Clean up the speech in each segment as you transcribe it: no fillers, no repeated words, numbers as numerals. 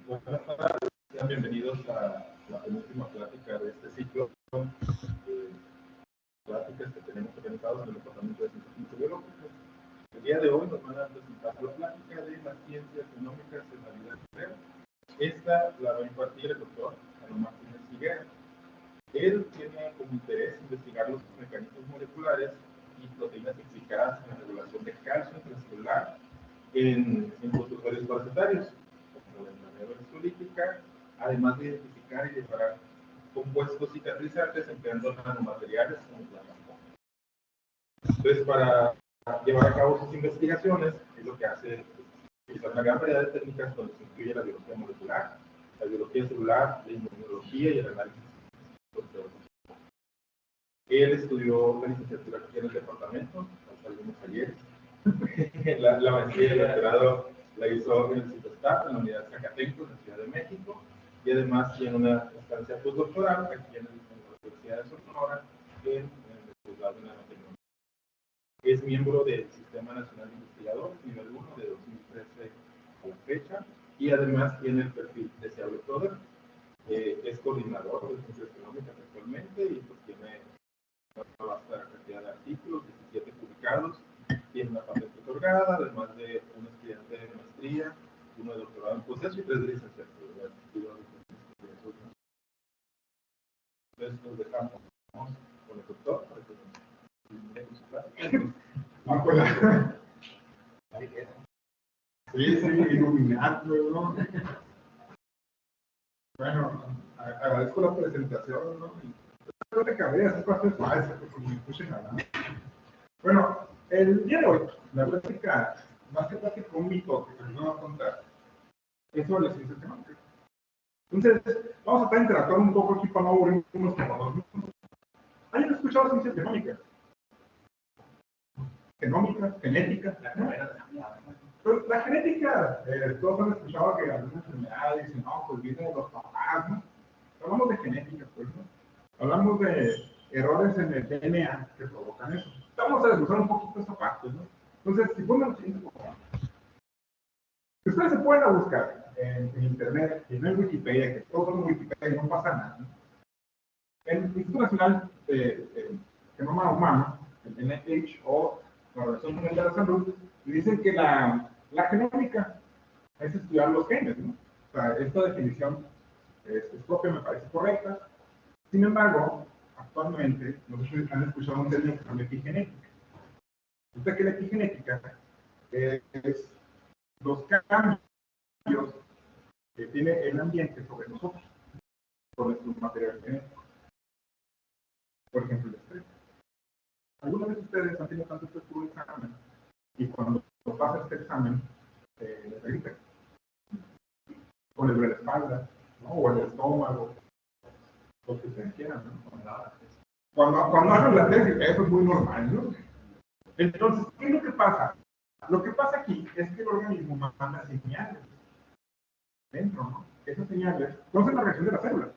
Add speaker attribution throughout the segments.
Speaker 1: Buenas tardes, sean bienvenidos a la penúltima plática de este ciclo de pláticas que tenemos organizados en el Departamento de Ciencias Biológicas. El día de hoy nos van a presentar la plática de las ciencias genómicas en la vida real. Esta la va a impartir el doctor Carlos Martínez Higuera. Él tiene como interés investigar los mecanismos moleculares y proteínas implicadas en la regulación de calcio intracelular en protozoarios parasitarios, como la enfermedad electrolítica, además de identificar y reparar compuestos cicatrizantes empleando nanomateriales como plasma. Entonces, para llevar a cabo sus investigaciones, es lo que hace utilizar una gran variedad de técnicas donde se incluye la biología molecular, la biología celular, la inmunología y el análisis. Él estudió la licenciatura aquí en el departamento, hace algunos ayeres. la maestría y el doctorado la hizo en el CITESTAT, en la Unidad Zacatenco, en la Ciudad de México, y además tiene una estancia postdoctoral aquí en la Universidad de Sonora, en el posgrado de nanotecnología. Es miembro del Sistema Nacional de Investigadores, nivel 1, de 2013 a la fecha, y además tiene el perfil deseable Proder. Es coordinador de ciencias genómicas actualmente y pues tiene una vasta cantidad de artículos, 17 publicados, tiene una patente otorgada, además de un estudiante de maestría, uno de doctorado en proceso y 3 de licenciatura. Entonces nos dejamos con el doctor para que nos su plática.
Speaker 2: Sí, iluminarlo, ¿no? Bueno, agradezco la presentación, ¿no? No te cabría, esa parte es falsa, porque me escuchen hablar. Bueno, el día de hoy, la plática, más que plática un mito que les voy a contar, es sobre las ciencias genómicas. Entonces, vamos a estar interactuando un poco aquí para no aburrirnos con los mismos. ¿Hayan escuchado ciencias genómicas? Genómica, genética. Pues la genética, todos han escuchado que algunas enfermedades dicen, no, pues viene de los papás, ¿no? Hablamos de genética, pues, ¿no? Hablamos de errores en el DNA que provocan eso. Vamos a desglosar un poquito esa parte, ¿no? Entonces, si pongan el siguiente, por favor. Ustedes se pueden buscar en Internet, y no en Wikipedia, que todos son Wikipedia y no pasa nada, ¿no? El Instituto Nacional de Genoma Humano, el NIH, o la Organización Mundial de la Salud, dicen que la genómica es estudiar los genes, ¿no? O sea, esta definición es propia, me parece correcta. Sin embargo, actualmente, no sé si han escuchado un término que se llama epigenética. Resulta que la epigenética es los cambios que tiene el ambiente sobre nosotros, sobre nuestro material genético. Por ejemplo, el estrés. ¿Alguna vez ustedes han tenido tanto estrés por un examen y cuando pasa este examen les grita? O les duele la espalda, ¿no? O el estómago, lo que ustedes quieran, ¿no? Cuando hagan la tesis, eso es muy normal, ¿no? Entonces, ¿qué es lo que pasa? Lo que pasa aquí es que el organismo manda señales dentro, ¿no? Esas señales, ¿conocen la reacción de las células?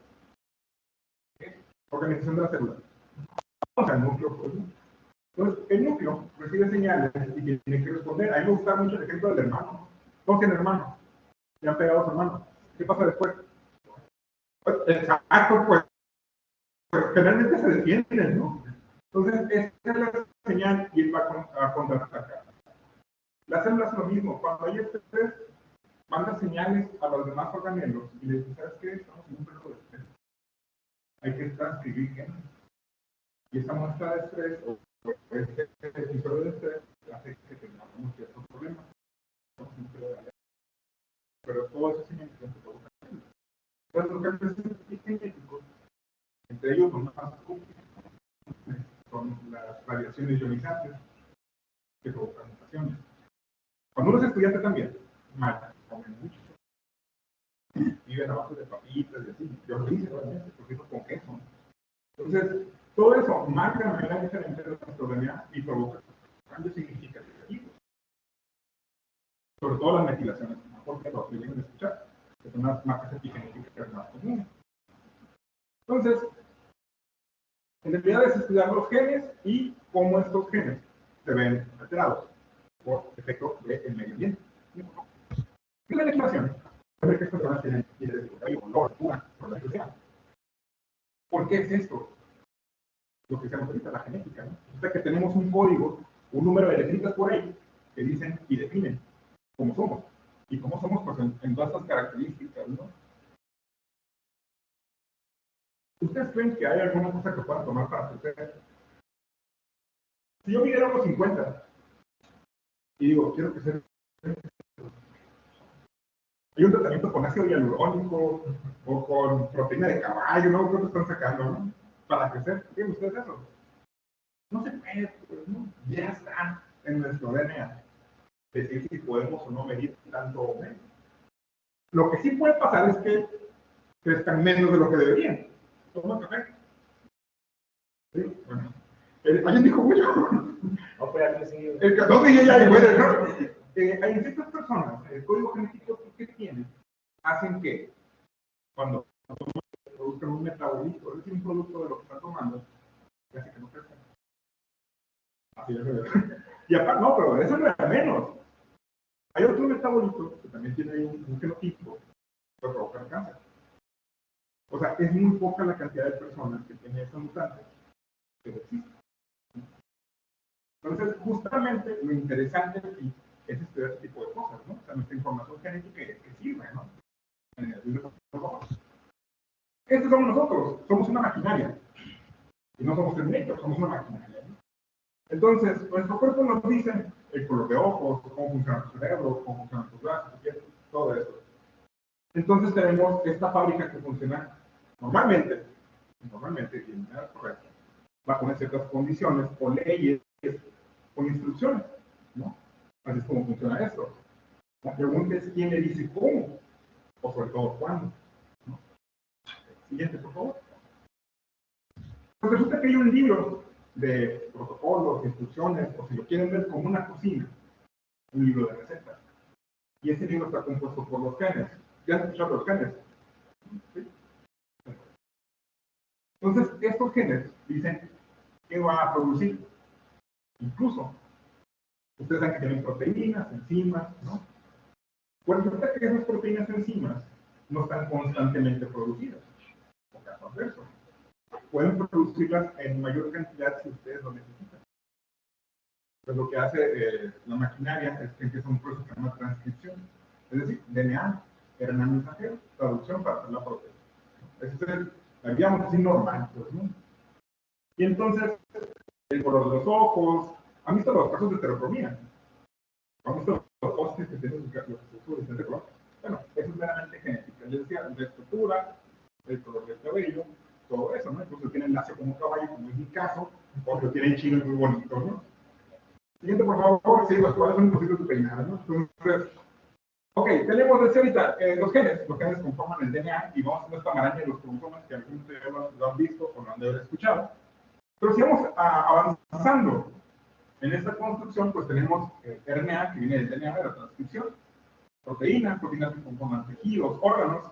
Speaker 2: Organización de las células. Vamos al núcleo, pues, ¿no? Entonces, el núcleo recibe señales y tiene que responder. A mí me gusta mucho el ejemplo del hermano. ¿Cómo tiene hermano? Le han pegado a su hermano. ¿Qué pasa después? Exacto, pues. Pero generalmente se defienden, ¿no? Entonces, esa es la señal y él va a contraatacar. Las células es lo mismo. Cuando hay estrés, manda señales a los demás organelos y les dice, ¿sabes qué? Estamos en un periodo de estrés. Hay que transcribir genes. Y esa muestra de estrés o este episodio de estrés hace que tengamos ciertos problemas. Pero todo eso es señal que se provoca. Entonces, lo que hace genéticos, entre ellos los más comunes, son las radiaciones ionizantes que provocan mutaciones. Cuando uno es estudiante también, mal, comen mucho. Viven abajo de papitas y así. Yo lo hice realmente, porque eso con queso. Entonces, todo eso marca de manera diferente de nuestro DNA y provoca cambios significativos. Sobre todo las metilaciones, porque lo que vienen a escuchar, que son las marcas epigenéticas más comunes. Entonces, en realidad es estudiar los genes y cómo estos genes se ven alterados por efecto del medio ambiente. ¿Qué es la metilación? ver que estas personas tienen olor, por lo que sea. ¿Por qué es esto? Lo que decíamos ahorita, la genética, ¿no? O sea que tenemos un código, un número de letritas por ahí, que dicen y definen cómo somos. Y cómo somos, pues, en todas estas características, ¿no? ¿Ustedes creen que hay alguna cosa que puedan tomar para crecer? Si yo midiera unos 50 y digo, quiero crecer, hay un tratamiento con ácido hialurónico o con proteína de caballo, ¿no? Creo que están sacando, ¿no? Para crecer. ¿Tienen ustedes eso? No se puede, pues, ¿no? Ya está en nuestro DNA. Decir si podemos o no medir tanto o menos. Lo que sí puede pasar es que crezcan menos de lo que deberían. ¿Toma café? Sí, bueno. ¿Alguien dijo mucho?
Speaker 3: No, fue algo así.
Speaker 2: El 14 ya bueno, ¿no? Hay ciertas personas, el código genético que tienen, hacen que cuando produzcan un metabolito, es decir, un producto de lo que están tomando, que hace que no crezcan. Así es, ¿verdad? Y aparte, no, pero eso no es menos. Hay otro metabolito que también tiene un genotipo que provoca el cáncer. O sea, es muy poca la cantidad de personas que tienen esa mutante que existe. Entonces, justamente lo interesante aquí es estudiar este tipo de cosas, ¿no? O sea, nuestra información genética que sirve, ¿no? Estos somos nosotros, somos una maquinaria. Y no somos terminator, somos una maquinaria, ¿no? Entonces, nuestro cuerpo nos dice el color de ojos, cómo funciona tu cerebro, cómo funcionan tus brazos, todo eso. Entonces tenemos esta fábrica que funciona normalmente, y en manera correcta, bajo unas ciertas condiciones o leyes o instrucciones, ¿no? Así es como funciona esto. La pregunta es quién le dice cómo, o sobre todo cuándo, ¿no? Siguiente, por favor. Pues resulta que hay un libro de protocolos, de instrucciones, o si lo quieren ver como una cocina, un libro de recetas. Y ese libro está compuesto por los genes. ¿Ya han escuchado los genes? ¿Sí? Entonces, estos genes dicen qué va a producir. Incluso, ustedes saben que tienen proteínas, enzimas, ¿no? Pues resulta que esas proteínas, enzimas, no están constantemente producidas. O caso adverso. Pueden producirlas en mayor cantidad si ustedes lo necesitan. Pues lo que hace la maquinaria es que empieza un proceso que se llama transcripción. Es decir, DNA, RNA mensajero, traducción para hacer la proteína. Eso es el, digamos así, normal, pues, ¿no? Y entonces, el color de los ojos, ¿han visto los casos de heterocromía? ¿Han visto los postes que tienen los ojos de diferente color? Bueno, eso es meramente genética. Les decía, la estructura, el color del cabello, todo eso, ¿no? Incluso tienen lacio como caballo, como es mi caso, porque tienen chinos muy bonitos, ¿no? Siguiente, por favor, sí, los cuales son imposibles de peinar, ¿no? Entonces, ok, tenemos desde ahorita los genes conforman el DNA y vamos a hacer esta maraña de los cromosomas que algunos de ustedes lo han visto o lo han de haber escuchado. Pero si vamos avanzando en esta construcción, pues tenemos RNA que viene del DNA de la transcripción, proteínas que conforman tejidos, órganos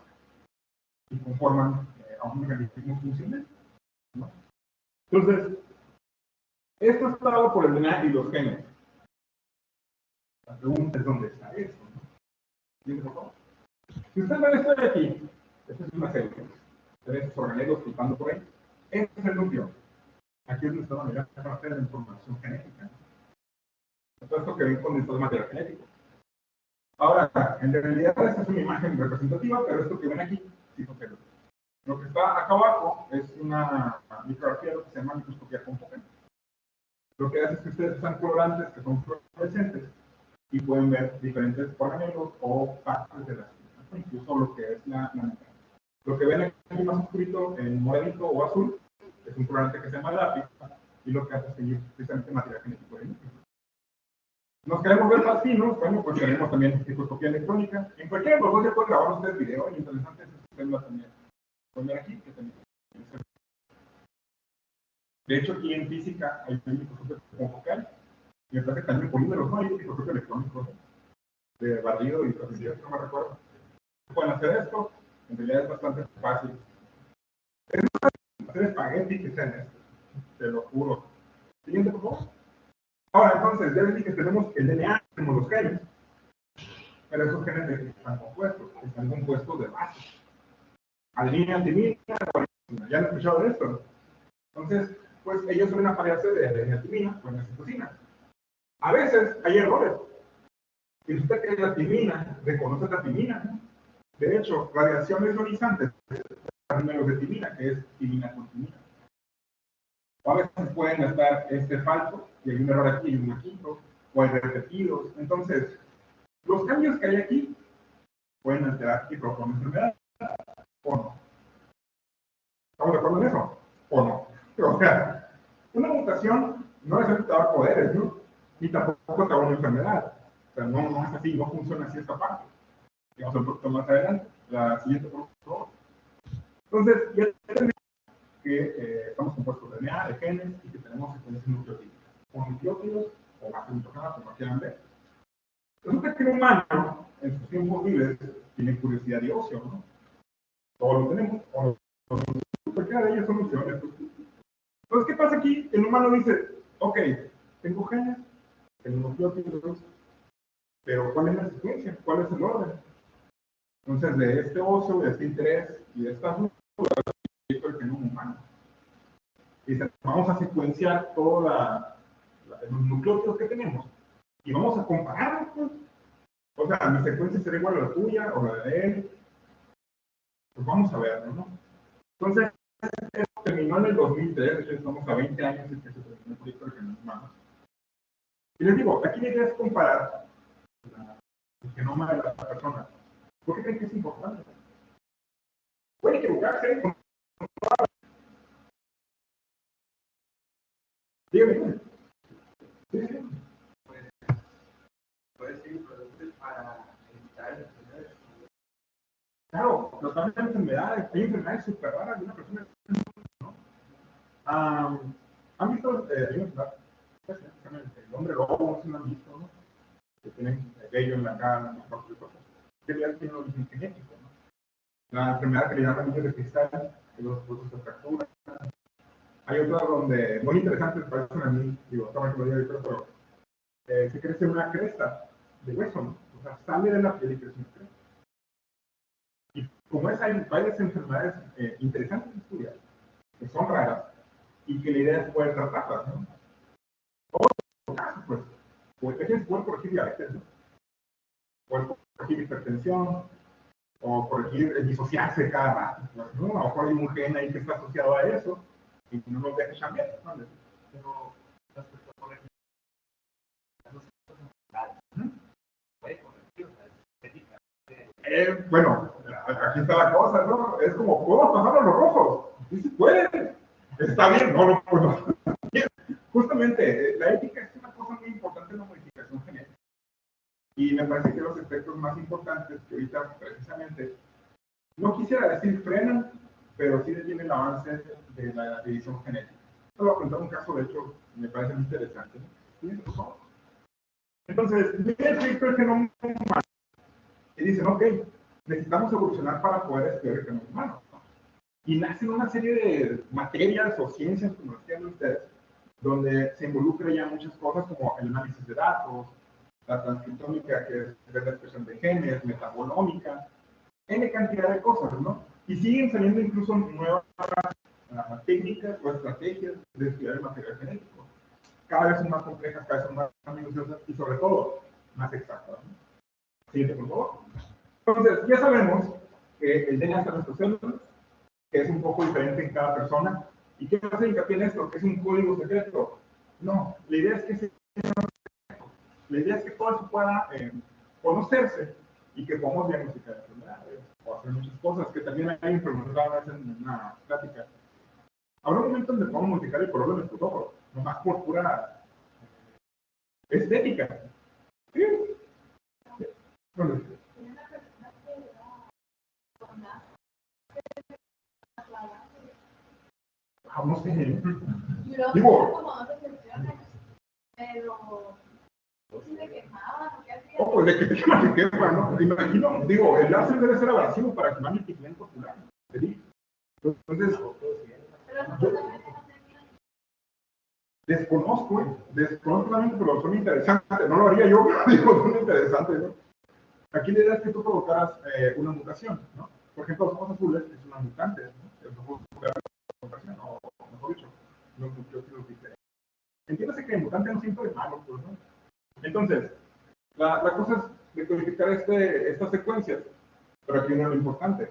Speaker 2: y conforman a un organismo funcional, ¿no? Entonces, esto está dado por el DNA y los genes. La pregunta es dónde está eso, ¿no? ¿Bien, por favor? Si ustedes ven esto de aquí, esta es una célula, ven estos organelos flotando por ahí, este es el núcleo. Aquí es donde está la mayor parte de la información genética. Todo esto que ven con el material genético. Ahora, en realidad esta es una imagen representativa, pero esto que ven aquí, sí son células. Lo que está acá abajo es una micrografía, lo que se llama microscopía confocal. Lo que hace es que ustedes usan colorantes que son fluorescentes y pueden ver diferentes organelos o partes de la célula, incluso lo que es la membrana. Lo que ven aquí más oscurito, en moradito o azul, es un colorante que se llama lápiz, y lo que hace es que precisamente material genético de núcleo. Nos queremos ver más finos, bueno, pues tenemos también microscopía electrónica. En cualquiera de los dos ya pueden grabar ustedes video, y interesante es este tema también. Pueden ver aquí que también. De hecho, aquí en física hay un microscopio confocal, y me parece que también polímeros, ¿no? Hay un microscopio electrónico, ¿no? De barrido y profundidad, no me recuerdo. Pueden hacer esto, en realidad es bastante fácil. Es más hacer espagueti que sean esto, te lo juro. Siguiente, por favor. Ahora, entonces, ya les dije que tenemos el DNA, tenemos los genes. pero esos genes de qué están compuestos de bases. Adenina, timina, guanina. ¿Ya han escuchado de esto? Entonces, pues ellos suelen aparearse de adenina, timina con la citosina. A veces hay errores. Y resulta que la timina reconoce la timina, ¿no? De hecho, radiaciones ionizantes números de timina, que es timina con timina. O a veces pueden estar falso, y hay un error aquí y un aquí, o hay repetidos. Entonces, los cambios que hay aquí pueden alterar y provocar una enfermedad, o no. ¿Estamos de acuerdo en eso? ¿O no? O sea, una mutación no es te da poderes, ¿no? Ni tampoco te da una enfermedad. O sea, no es así, no funciona así esta parte. Digamos un poquito más adelante, la siguiente, por favor. Entonces, ya tenemos que estamos compuestos de DNA, de genes, y que tenemos secuencias nucleotídicas. O nucleótidos, o macronucleótidos, como quieran ver. Resulta que el humano, en sus tiempos libres, tiene curiosidad de ocio, ¿no? Todos lo tenemos, o no. Cualquiera de ellos son opciones. Entonces, ¿qué pasa aquí? El humano dice, ok, tengo genes, tengo nucleótidos, pero ¿cuál es la secuencia? ¿Cuál es el orden? Entonces, de este ocio, de este interés y de esta duda, el genoma humano. Y dice, vamos a secuenciar todos los nucleótidos que tenemos y vamos a compararlos, pues. O sea, mi secuencia será igual a la tuya o la de él. Pues vamos a verlo, ¿no? Entonces, esto terminó en el 2003, estamos a 20 años desde que se terminó el proyecto del genoma humano. Y les digo, aquí la idea es comparar el genoma de la persona. ¿Por qué creen que es importante? Puede equivocarse. Dígame. Sí, sí.
Speaker 3: Puede ser productos para evitar enfermedades.
Speaker 2: Claro, pero también hay enfermedades súper raras de una persona, ¿no? ¿Han visto? Hay una enfermedad, el hombre lobo, no sé si lo han visto, ¿no? Que tienen vello en la cara, en la parte de cosas. Que ya tiene un origen genético, ¿no? La enfermedad que le llaman niños de cristal, que los productos se fracturan. Hay otra donde, muy interesante, parecen a mí, digo, estaba que lo diga ahorita, pero se crece una cresta de hueso, ¿no? O sea, sale de la piel y crece una cresta. Y como es, hay varias enfermedades interesantes de estudiar, que son raras, y que la idea es poder tratarlas, ¿no? O en caso, pues, pueden corregir diabetes, ¿no? Pueden corregir hipertensión, o corregir disociarse cada rato, pues, ¿no? A lo mejor hay un gen ahí que está asociado a eso, y no nos deja cambiar, ¿no?
Speaker 3: Pero las personas corregir puede corregir la estética.
Speaker 2: Bueno, aquí está la cosa, ¿no? Es como, ¿podemos pasar a los rojos? Sí se puede. Está bien, no, pues no. Justamente, la ética es una cosa muy importante en la modificación genética. Y me parece que los aspectos más importantes que ahorita, precisamente, no quisiera decir frenan, pero sí detienen el avance de la edición genética. Esto lo voy a contar un caso, de hecho, me parece muy interesante, ¿no? Entonces, viene el proyecto del genoma humano y dicen, ok, necesitamos evolucionar para poder estudiar el genoma humano. Y nacen una serie de materias o ciencias, como decían ustedes, donde se involucra ya muchas cosas como el análisis de datos, la transcriptómica, que es ver la expresión de genes, metabolómica, N cantidad de cosas, ¿no? Y siguen saliendo incluso nuevas técnicas o estrategias de estudiar el material genético. Cada vez son más complejas, cada vez son más minuciosas y sobre todo más exactas, ¿no? Siguiente, por favor. Entonces, ya sabemos que el DNA está en nuestras células, que es un poco diferente en cada persona. ¿Y qué hace hincapié en esto? ¿Que es un código secreto? No, la idea es que sea secreto. La idea es que todo eso pueda conocerse y que podamos diagnosticar enfermedades o hacer muchas cosas, que también hay implementadas en una plática. Habrá un momento donde podamos modificar el color de nuestros ojos, nomás por pura estética. ¿Sí? Bueno, no sé. Digo, oh, pues de que te quema, te quema, ¿no? Me imagino, digo, el láser debe ser abrasivo para quemar el pigmento ocular. ¿Sí? Entonces, yo desconozco totalmente, pero son interesantes. No lo haría yo, pero digo, son interesantes, ¿no? Aquí la idea es que tú provocaras una mutación, ¿no? Por ejemplo, los ojos azules es una mutante, ¿no? El ojo azul es una mutación, o mejor dicho, no mucho que los diferentes. Entiéndase que el mutante no siempre es malo, pues, ¿no? Entonces, la cosa es decodificar estas secuencias, pero aquí viene lo importante.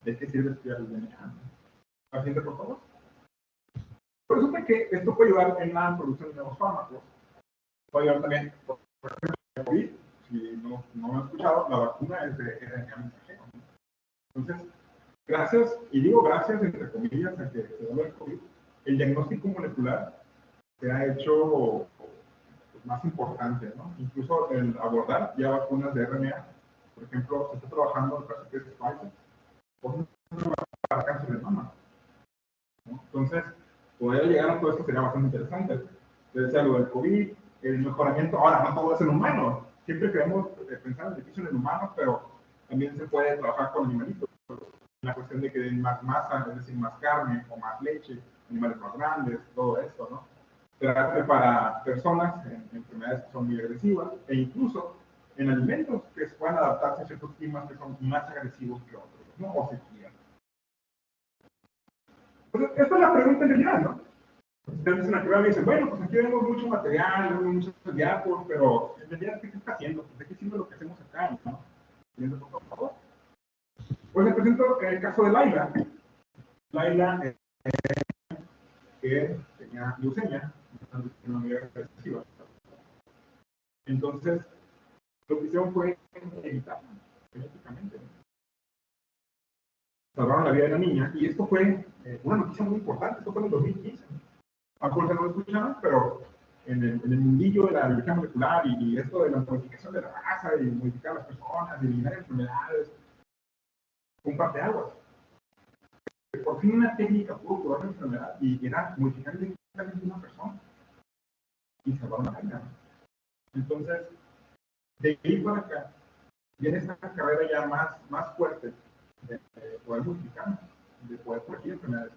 Speaker 2: ¿De qué sirve estudiar el DNA? Paciente, por favor. Pues resulta que esto puede ayudar en la producción de nuevos fármacos. Puede ayudar también, por ejemplo, el COVID. Si no lo han escuchado, la vacuna es de RNA mensajero. Entonces, gracias, y digo gracias entre comillas a que se da el COVID, el diagnóstico molecular se ha hecho pues, más importante, ¿no? Incluso el abordar ya vacunas de RNA. Por ejemplo, se está trabajando, me parece que es Pfizer, para cáncer de mama, ¿no? Entonces, poder llegar a todo esto sería bastante interesante. Les decía lo del COVID, el mejoramiento, ahora no todo es en humano, siempre queremos pensar en beneficio en el humano, pero también se puede trabajar con animalitos, la cuestión de que den más masa, es decir, más carne o más leche, animales más grandes, todo esto, ¿no? Terapia para personas en enfermedades que son muy agresivas, e incluso en alimentos que se puedan adaptarse a ciertos climas que son más agresivos que otros, ¿no? O sequía. Pues esta es la pregunta en realidad, ¿no? Ustedes en la prueba me dicen, bueno, pues aquí vemos mucho material, vemos muchos diapos, pero en realidad, ¿qué se está haciendo? ¿De qué sirve lo que hacemos acá? ¿No? ¿Entiendes, por favor? Pues les presento el caso de Laila. Laila, que tenía leucemia, una manera agresiva. Entonces, lo que hicieron fue evitarla genéticamente. Salvaron la vida de la niña, y esto fue una noticia muy importante, esto fue en el 2015. A lo mejor no lo escucharon, pero en el mundillo de la biología molecular y esto de la modificación de la raza y modificar a las personas y eliminar enfermedades, un par de aguas. Por fin una técnica pudo curar una enfermedad y era modificar directamente una persona y salvar una vida. Entonces, de ahí para acá, viene esta carrera ya más fuerte de poder modificar, de poder corregir enfermedades.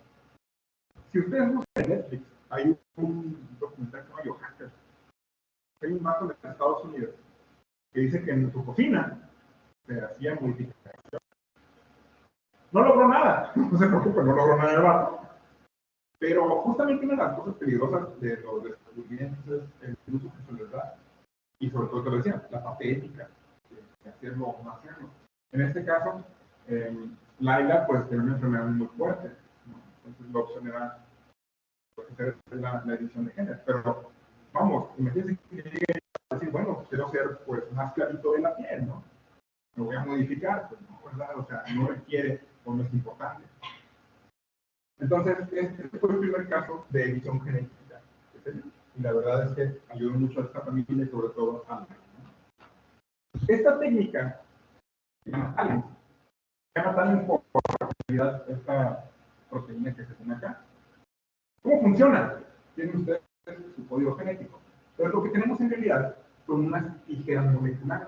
Speaker 2: Si ustedes buscan en Netflix, hay un documental que se llama Biohackers. Hay un vato de Estados Unidos que dice que en su cocina se hacía modificación. No logró nada, no se preocupen, no logró nada el vato. Pero justamente una de las cosas peligrosas de los descubrimientos es el uso que se les da. Y sobre todo, te lo decía, la parte ética de hacerlo o no hacerlo. En este caso, Laila pues tenía una enfermedad muy fuerte, ¿no? Entonces la opción era pues, hacer la edición de genes. Pero vamos, imagínense que llegue a decir, bueno, quiero ser pues más clarito de la piel, ¿no? Lo voy a modificar, pues no, ¿verdad? O sea, no requiere o no es importante. Entonces, este fue el primer caso de edición genética. Y la verdad es que ayudó mucho a esta familia y sobre todo a Laila, ¿no? Esta técnica se llama TALEN por la calidad de esta proteína que se pone acá. ¿Cómo funciona? Tienen ustedes su código genético. Pero lo que tenemos en realidad son unas tijeras moleculares.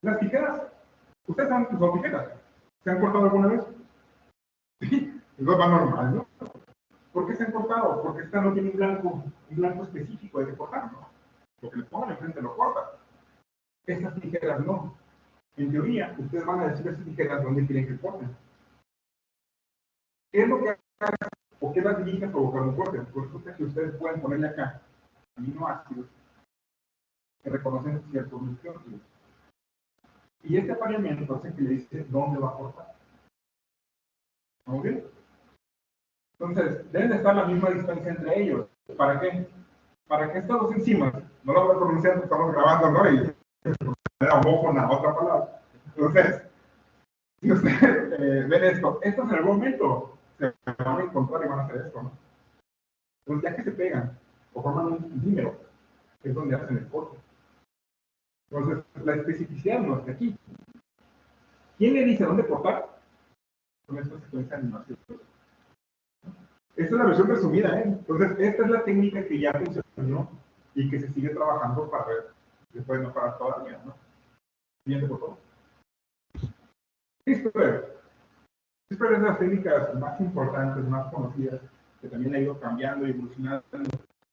Speaker 2: Las tijeras, ¿ustedes saben que son tijeras? ¿Se han cortado alguna vez? Sí, eso va normal, ¿no? ¿Por qué se han cortado? Porque esta no tiene un blanco específico de que cortar, ¿no? Lo que le pongan enfrente lo corta. Estas tijeras no. En teoría, ustedes van a decir a estas tijeras dónde quieren que corten. ¿Qué es lo que hacen o qué las dirige a provocar un corte? Pues resulta que ustedes pueden ponerle acá aminoácidos que reconocen ciertos nucleótidos. Y este apareamiento hace que le dice dónde va a cortar. ¿Estamos bien? Entonces, deben de estar a la misma distancia entre ellos. ¿Para qué? Para que estas dos enzimas, no lo voy a pronunciar porque estamos grabando, ¿no? Y era homófona, otra palabra. Entonces, si ustedes ven esto, estos en algún momento se van a encontrar y van a hacer esto, ¿no? Entonces, ya que se pegan o forman un dímero, es donde hacen el corte. Entonces, la especificidad no está aquí. ¿Quién le dice dónde cortar? Con esta secuencia de animación. Esta es la versión resumida, ¿eh? Entonces, esta es la técnica que ya funcionó y que se sigue trabajando para ver si puede mejorar todavía, ¿no? Siguiente, por favor. CRISPR. CRISPR es de las técnicas más importantes, más conocidas, que también ha ido cambiando y evolucionando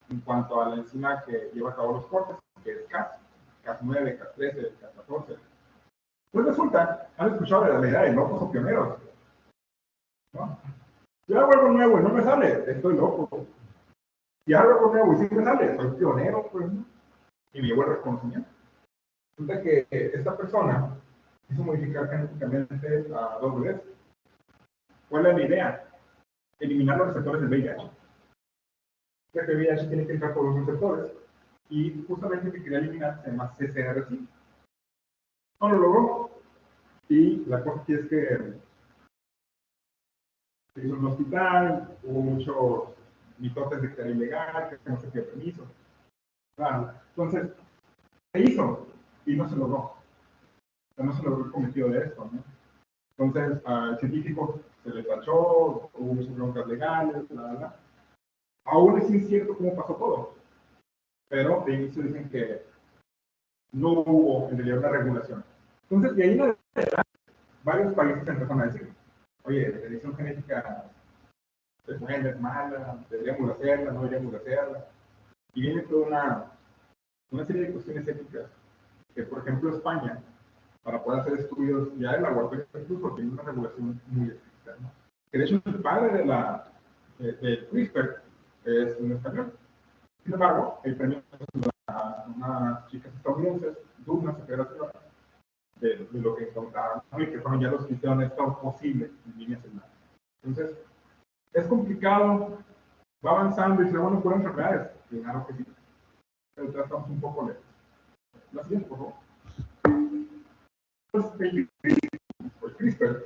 Speaker 2: en cuanto a la enzima que lleva a cabo los cortes, que es Cas. Cas9, Cas13, Cas14. Pues resulta, han escuchado de la idea de locos o pioneros, ¿no? Yo hago algo nuevo y no me sale, estoy loco. Y hago algo nuevo y sí me sale, soy pionero, pues, ¿no? Y me llevo el reconocimiento. Resulta que esta persona quiso modificar genéticamente a dos bebés. ¿Cuál es la idea? Eliminar los receptores del VIH. El VIH tiene que entrar por los receptores y justamente que quería eliminar se llama CCR5. No lo logró. Y la cosa aquí es que se hizo en un hospital, hubo muchos mitotes de que era ilegal, que no se pidió permiso. Claro. Entonces, se hizo y no se logró. O sea, no se logró el cometido de esto, ¿no? Entonces, al científico se le tachó, hubo muchas broncas legales, bla, bla, bla. Aún es incierto cómo pasó todo, pero de inicio dicen que no hubo en realidad una regulación. Entonces, de ahí en adelante, varios países empezaron a decir, oye, la edición genética es buena, es mala, deberíamos hacerla, no deberíamos hacerla. Y viene toda una serie de cuestiones éticas que, por ejemplo, España, para poder hacer estudios ya de laboratorio, incluso tiene una regulación muy estricta, ¿no? Que de hecho el padre de CRISPR es un español. Sin embargo, el premio es a unas chicas estadounidenses, de una separación de lo que encontraron, ¿no? Y que fueron ya los que hicieron esto posible en línea celular. Entonces, es complicado, va avanzando y se van por enfermedades. Claro que sí, pero tratamos un poco lejos. La siguiente, por favor. Pues CRISPR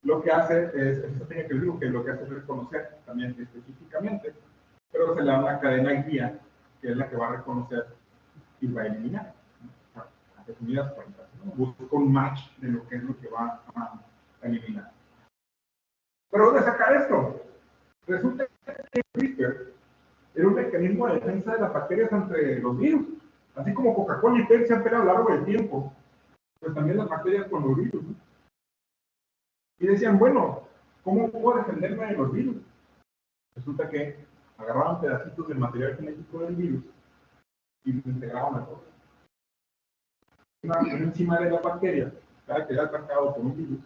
Speaker 2: lo que hace es, eso tiene que decir que lo que hace es reconocer también específicamente, pero se le da una cadena guía que es la que va a reconocer y va a eliminar. A resumidas cuentas, ¿no? Busca un match de lo que es lo que va a eliminar. ¿Pero dónde sacar esto? Resulta que CRISPR era un mecanismo de defensa de las bacterias ante los virus. Así como Coca-Cola y Pepsi han peleado a lo largo del tiempo, pues también las bacterias con los virus, ¿no? Y decían, bueno, ¿cómo puedo defenderme de los virus? Resulta que agarraban pedacitos del material genético del virus y lo integraban a todo. Una enzima de la bacteria, cada que era atacado por un virus,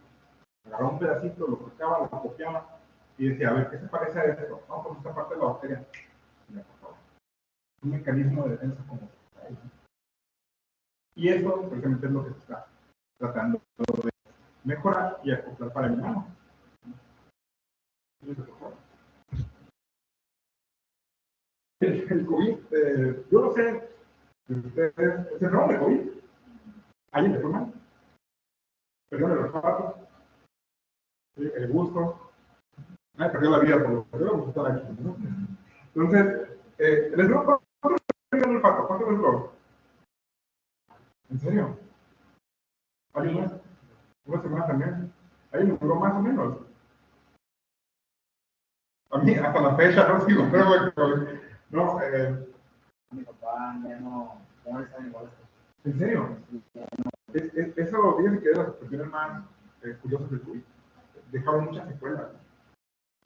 Speaker 2: agarraba un pedacito, lo cortaba, lo copiaba y decía, a ver, ¿qué se parece a esto? No, pues esta parte de la bacteria. Un mecanismo de defensa como tal. Y eso precisamente es lo que se está tratando de mejorar y acoplar para el humano. El COVID, yo no sé, ¿se enfermaron de COVID? ¿Alguien le fue mal? ¿Perdió el olfato? ¿El gusto? Ay, perdió la vida por lo que vamos a estar aquí, ¿no? Entonces, ¿les duró cuánto perdió el olfato? ¿Cuánto les duró? ¿En serio? ¿Alguien más? ¿Una semana también? Ahí me duró más o menos. A mí, hasta la fecha, no sigo, pero no,
Speaker 3: Mi papá ya no está igual.
Speaker 2: ¿en serio? Eso, fíjense que es de las cuestiones más curiosas del COVID. Dejaron muchas secuelas.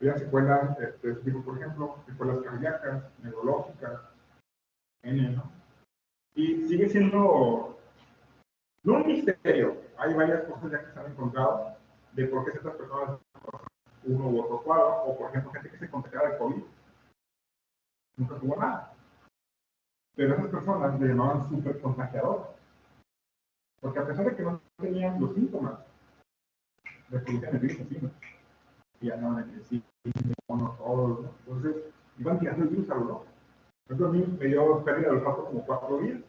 Speaker 2: Había secuelas, tipo, por ejemplo, secuelas cardíacas, neurológicas, ¿no? Y sigue siendo, no un misterio, hay varias cosas ya que se han encontrado de por qué ciertas personas uno u otro cuadro, o por ejemplo, gente que se contagiaba de COVID, nunca tuvo nada. Pero esas personas le llamaban súper contagiadores, porque a pesar de que no tenían los síntomas, reproducían el virus encima. Y andaban en el cine, todos, ¿no? Entonces, iban tirando el virus a lo loco. Por ejemplo, a mí me dio pérdida de olfato como 4 días.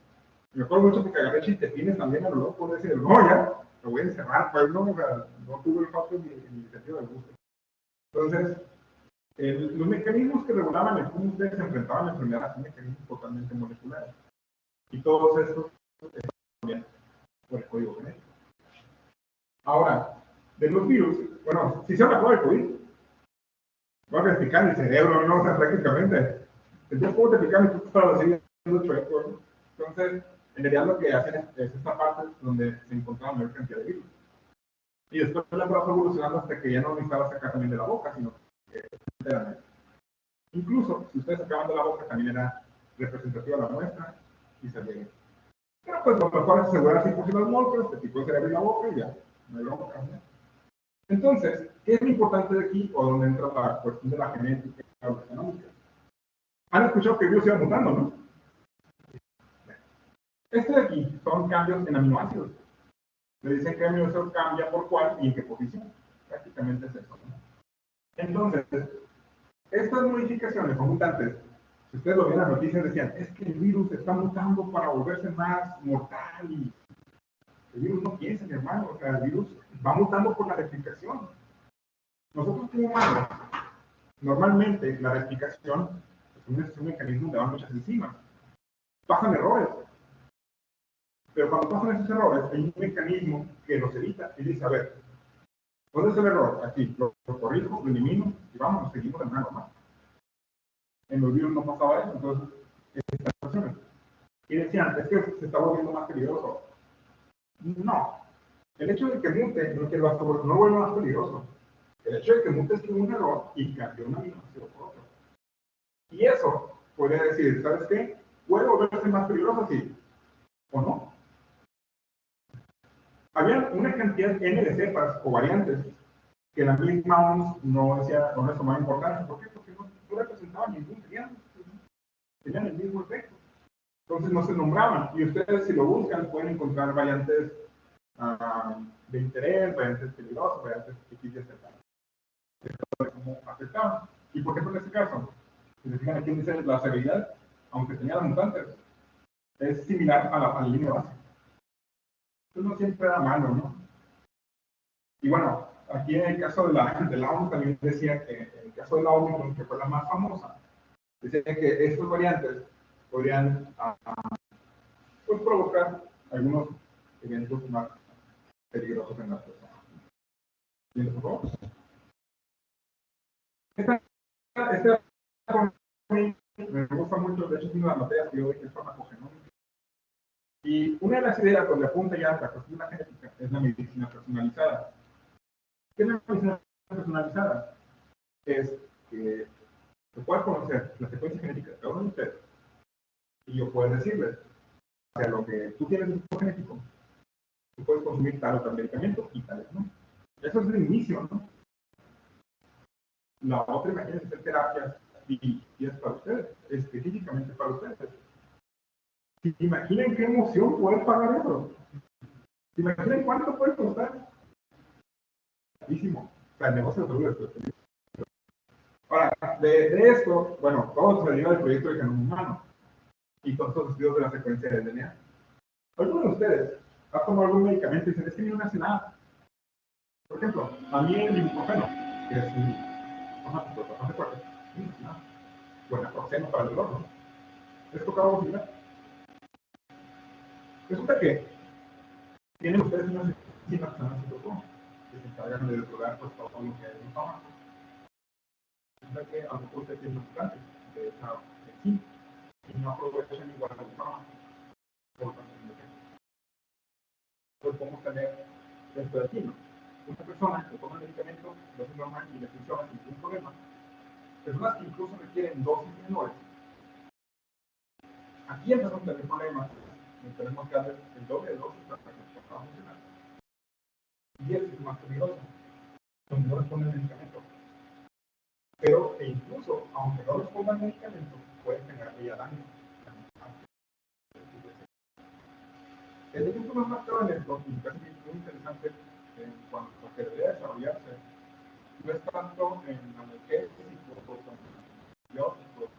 Speaker 2: Me acuerdo mucho porque agarré chistepines también a lo loco, decir, no, ya, lo voy a encerrar, pues no, o sea, no tuve olfato ni sentido de gusto. Entonces, los mecanismos que regulaban el cómo ustedes se enfrentaban a la enfermedad son mecanismos totalmente moleculares. Y todos estos están bien por el código genético. Ahora, de los virus, bueno, si se habla de COVID, va a explicar el cerebro, ¿no? O sea, prácticamente. Entonces, ¿cómo te explican y tú estabas haciendo chueco, ¿no? Entonces, en realidad lo que hacen es esta parte donde se encontraba mayor cantidad de virus. Y después la fue evolucionando hasta que ya no necesitaba sacar también de la boca, sino que enteramente. Incluso, si ustedes sacaban de la boca, también era representativa la muestra y salía bien. Pero pues lo mejor es asegurarse por si las molcas, este tipo se le abre la boca y ya, no hay bronca, ¿no? Entonces, ¿qué es lo importante de aquí o donde entra la cuestión de la genética y la económica? Han escuchado que el virus iba mutando, ¿no? Este de aquí son cambios en aminoácidos. Le dicen que el aminoácido cambia por cuál y en qué posición. Prácticamente es eso, ¿no? Entonces, estas modificaciones o mutantes, si ustedes lo ven en las noticias, decían, es que el virus está mutando para volverse más mortal y el virus no piensa, mi hermano, o sea, el virus va mutando por la replicación. Nosotros como humanos, normalmente la replicación es un mecanismo que va muchas enzimas. Pasan errores, pero cuando pasan esos errores hay un mecanismo que los evita y dice, a ver, ¿dónde es el error? Aquí, lo corrijo, lo elimino y vamos, nos seguimos de manera normal. En los virus no pasaba eso, entonces, estas situaciones. Y decían, es que se está volviendo más peligroso. No. El hecho de que mute no, que no vuelve más peligroso. El hecho de que mute es que hubo un error y cambió un aminoácido por otro. Y eso podría decir, ¿sabes qué? ¿Puede volverse más peligroso? Sí. ¿O no? Había una cantidad N de cepas o variantes que la misma OMS no decía, no les tomaba importancia. ¿Por qué? Porque no representaban ningún triángulo. Tenían el mismo efecto. Entonces no se nombraban. Y ustedes, si lo buscan, pueden encontrar variantes de interés, variantes peligrosas, variantes difíciles de cómo afectaban. ¿Y por ejemplo en este caso? Si se fijan aquí dice la severidad, aunque tenía las mutantes, es similar a la línea base. Entonces no siempre era malo, ¿no? Y bueno, aquí en el caso de la OMS también decía que en el caso de la Omicron, que fue la más famosa, decía que estos variantes podrían pues, provocar algunos eventos más peligrosos en las personas. ¿Tienes por favor? Esta me gusta mucho, de hecho es una de las materias que yo doy, que es farmacogenómica. Y una de las ideas donde apunta ya la cuestión de la genética es la medicina personalizada. ¿Qué es la medicina personalizada? Es que se puede conocer la secuencia genética de cada uno de ustedes y yo puedo decirles, o sea, lo que tú tienes en tu genético, tú puedes consumir tal o tal medicamento y tales, ¿no? Eso es el inicio, ¿no? La otra, imagínense hacer terapias y es para ustedes, específicamente para ustedes. ¿Se imaginan qué emoción poder pagar eso? ¿Se imaginan cuánto puede costar? Carísimo. O sea, el negocio de salud es. Ahora, de esto, bueno, todo se deriva del proyecto de genoma humano y todos estos estudios de la secuencia del DNA. ¿Alguno de ustedes ha tomado algún medicamento y dicen, es que a mí no me hace nada? Por ejemplo, a mí el ibuprofeno, que es un bastante fuerte, no me hace nada. Buena proxeno para el dolor, ¿no? ¿Les toca algo similar? Resulta que tienen ustedes unas enzimas que se llaman citocromo, que se encargan de depurar pues, todo lo que hay en el fármaco. Resulta que a lo mejor ustedes tienen sustancias de esa enzima y no aprovechan igual el fármaco. Por tanto, pues podemos tener esto de aquí, ¿no? Una persona que toma el medicamento, dosis normal y le funciona sin ningún problema. Personas que incluso requieren dosis menores. Aquí empezamos a tener problemas. Tenemos que darle el doble de dosis para que esto pueda funcionar. Y eso es más peligroso, donde no responde el medicamento. Pero incluso, aunque no responda el medicamento, puede generar ya daño. El ejemplo más marcado en esto, y casi muy interesante, cuando lo que debería desarrollarse, no es tanto en analgésicos o antibióticos.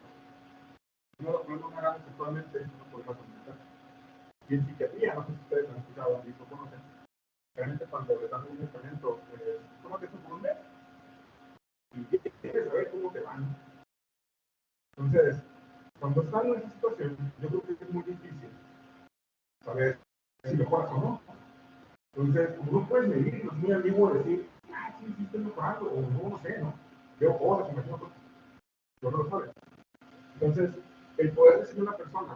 Speaker 2: Uno de los problemas más grandes actualmente es una sobredosis mental. Y en psiquiatría, no sé si ustedes han escuchado y lo conocen, realmente cuando le dan un medicamento, tómate esto por un mes. Y tienes que saber cómo te van. Entonces, cuando están en esa situación, yo creo que es muy difícil saber si mejoras o no. Entonces, como no puedes medir, es muy ambiguo decir, sí, sí, estoy mejorando, o no sé, ¿no? Veo horas, imagino cosas. Yo no lo sabes. Entonces, el poder decirle a una persona,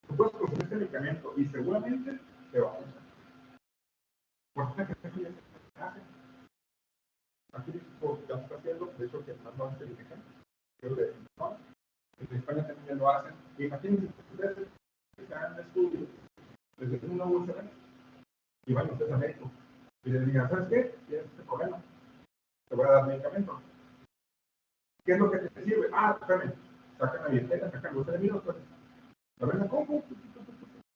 Speaker 2: tú puedes consumir este medicamento y seguramente te va a funcionar. Por esta que se hace. Aquí México ya se está haciendo, de hecho, que más lo hace el ejemplo. Creo que no. En España también lo hacen. Y imagínense ustedes que hagan estudios les den una USB y vayan ustedes a médico y les digan, ¿sabes qué? Tienes este problema, te voy a dar medicamento. ¿Qué es lo que te sirve? Ah, espérame, sacan la billetera, sacan los enemigos, pues, la ven, ¿cómo?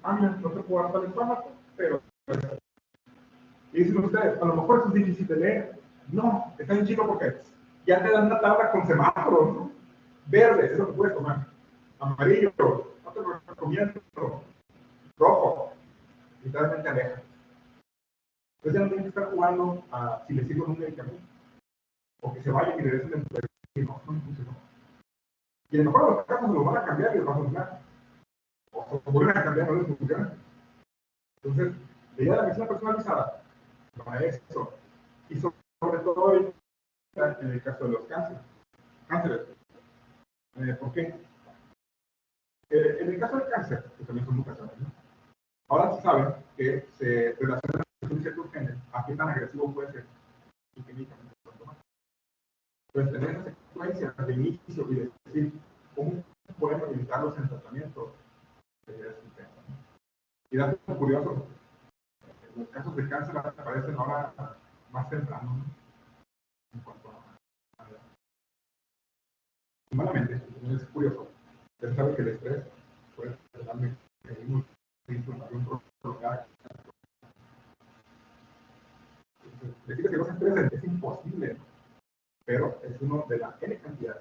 Speaker 2: Ah, mira, no te puedo dar tal fármaco, pero... Y dicen ustedes, a lo mejor eso es difícil de leer. No, está bien chido porque ya te dan una tabla con semáforos, ¿no? Verde, es lo que puedes tomar. Amarillo, no te lo recomiendo. Rojo, literalmente aleja. Entonces ya no tienen que estar jugando a si les sirve un medicamento. O que se vayan y regresen dentro de y no funcionó. Y a lo mejor los casos los van a cambiar y los van a funcionar. O vuelven a cambiar, no les funciona. Entonces, la idea de la medicina personalizada para eso. Y sobre todo en el caso de los cánceres. ¿Por qué? En el caso del cáncer, que también son muchas veces, ¿no? Ahora se sabe que se relaciona con ciertos genes a qué tan agresivo puede ser y qué medicamentos puede tomar. Entonces, tener esa secuencia de inicio y de decir cómo podemos limitarlos en tratamiento sería un tema. Y dato curioso, los casos de cáncer aparecen ahora más temprano, ¿no? En cuanto a humanamente, es curioso. Usted sabe que el estrés puede generar mecanismos de inflamación prolongada. Decir que no se estresen es imposible, ¿no? Pero es uno de la N cantidad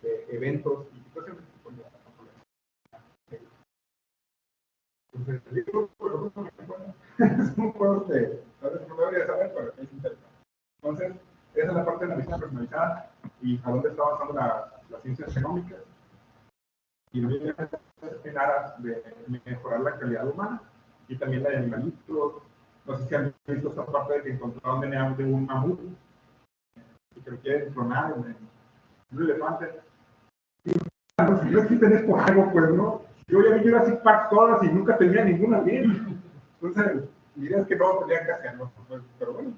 Speaker 2: de eventos y situaciones que pueden llevar a problemas. Entonces, el libro, es un juego que tal vez no debería saber, pero es interesante. Entonces, esa es la parte de la medicina personalizada y a dónde está avanzando las ciencias genómicas y en aras de mejorar la calidad humana y también la de animalitos. No sé si han visto esta parte de que encontraron DNA de un mamut y que lo quieren clonar en un elefante. Y, si no existen es por algo, pues no. Yo ya vi Jurassic Park todas y nunca tenía ninguna bien. Entonces, ideas que no tendrían que hacerlo, pues, pero bueno.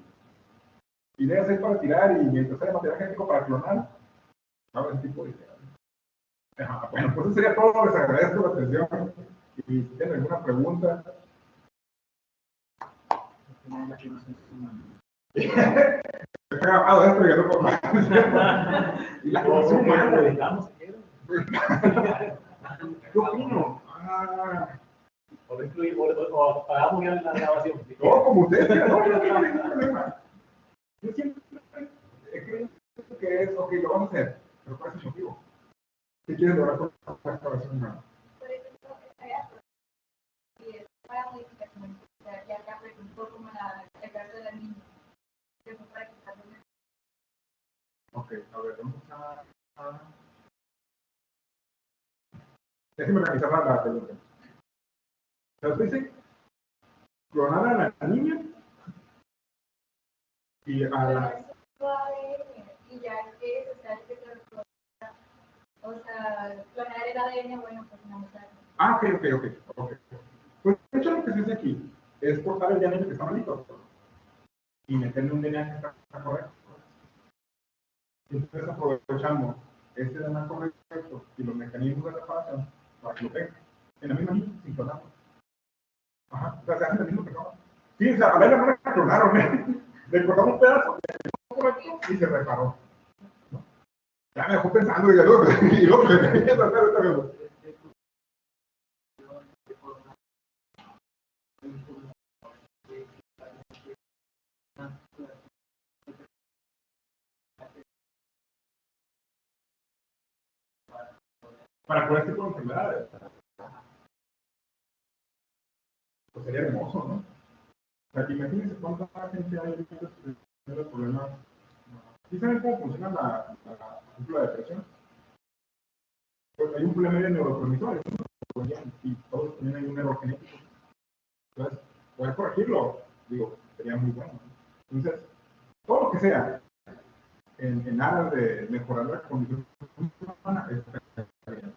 Speaker 2: Ideas hay para tirar y mientras haya material genético para clonar, ¿sabes? Ese tipo de ideas. Bueno, pues eso sería todo. Les agradezco la atención. Y si tienen alguna pregunta. Está grabado esto y ya no puedo más. Y la condición humana. ¿Qué opino?
Speaker 3: O pagamos ya la grabación.
Speaker 2: No, como ustedes quieran, no tengo ningún problema. Yo siempre he creído que es, ok, lo vamos a hacer, pero ¿cuál es el motivo? ¿Qué quieres lograr con la grabación humana?
Speaker 4: Por ejemplo, si es para modificación, ya acá preguntó como el caso de la niña, que fue para quitarle.
Speaker 2: Ok, a ver, vamos a... Déjenme organizar la pregunta. Entonces dice, clonar a la niña y a la...
Speaker 4: Y ya que se sabe que se recuerda, o sea, clonar el ADN, bueno, pues no sé.
Speaker 2: Ah, ok. Pues de hecho lo que se hace aquí es cortar el DNA que está malito y meterle un DNA que está correcto. Entonces aprovechamos este DNA correcto y los mecanismos de reparación para que lo tenga en la misma línea, sin clonarlo. Ajá, o sea, se hace el mismo pecado. Sí, o sea, a ver, la manera que clonaron, ¿eh? Le cortamos un pedazo correcto y se reparó. ¿No? Ya me dejó pensando y luego me tenía que hacer esta vez. Para curar este tipo de enfermedades. Pues sería hermoso, ¿no? O sea, imagínense cuánta gente hay ahorita que tiene problemas. ¿Sí saben cómo funciona la depresión? Pues hay un problema de neurotransmisores, ¿no? Y todos tienen ahí un error genético. Entonces, poder corregirlo, digo, sería muy bueno. Entonces, todo lo que sea en aras de mejorar la condición humana está bien.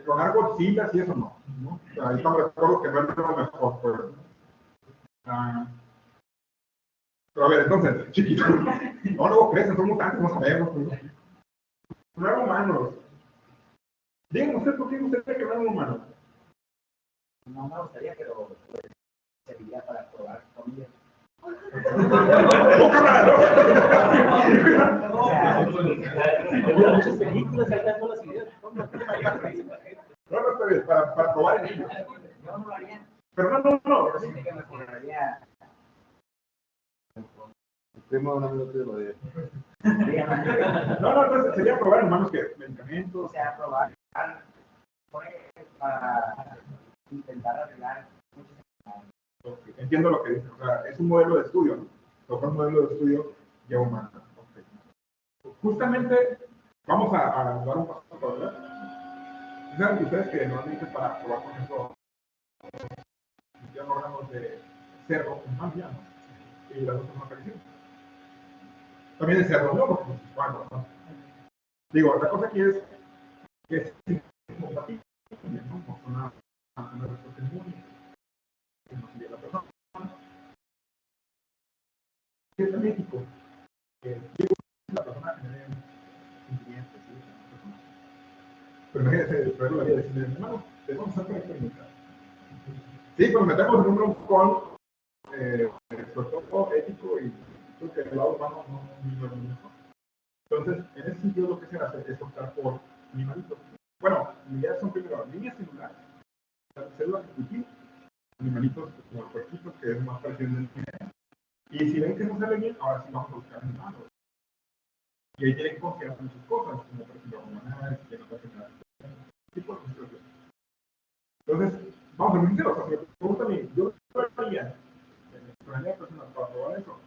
Speaker 2: Clonar Godzilla y eso no, ¿no? O sea, ahí estamos de acuerdo que no es lo mejor, pues. Pero a ver, entonces, chiquito, no luego crecen, son mutantes, no sabemos. No eran humanos. Díganme usted por qué usted cree que no eran humanos.
Speaker 3: No me gustaría, pero pues, serviría para probar comida.
Speaker 5: Muchas películas, ahí están todas las ideas.
Speaker 2: No, está bien, para probar el niño.
Speaker 3: Yo no lo haría.
Speaker 2: Pero no.
Speaker 3: Pero sí que me cobraría.
Speaker 1: El primo de un amigo tuyo lo dice.
Speaker 2: No, entonces sería probar, hermanos, que medicamentos.
Speaker 3: O sea, probar para intentar arreglar muchas.
Speaker 2: Okay, entiendo lo que dice. O sea, es un modelo de estudio, ¿no? Tocar un modelo de estudio ya humano. Okay. Justamente, vamos a dar un paso para atrás. ¿Saben que ustedes que normalmente para probar, por ejemplo, ya órganos de cerdo humanos, ¿no? Y las otras no aparecieron? También de cerdo, ¿no? Porque, bueno, ¿no? Digo, la cosa aquí es que es compatible, ¿no? Con una respuesta inmune que nos envía la persona. ¿Qué es México? La persona genera sentimientos, ¿sí? Pero imagínense, pero la vida de decirle, hermano, te vamos a hacer experimentar. Sí, pues metemos en un broncón, sobre todo ético y creo que el lado humano no es lo mismo. Entonces, en ese sentido, lo que se hace es optar por animalitos. Bueno, ya son primero líneas celulares, células ejecutivas, animalitos como el puerquito, que es más parecido al dinero. Y si ven que no sale bien, ahora sí vamos a buscar animales. Y ahí tienen que considerar muchas cosas, como por ejemplo hormonales, que no pasa nada. Tipo de situaciones. Entonces, vamos a ser sinceros, o sea, si me preguntan a mí, yo lo haría, me personas para probar eso.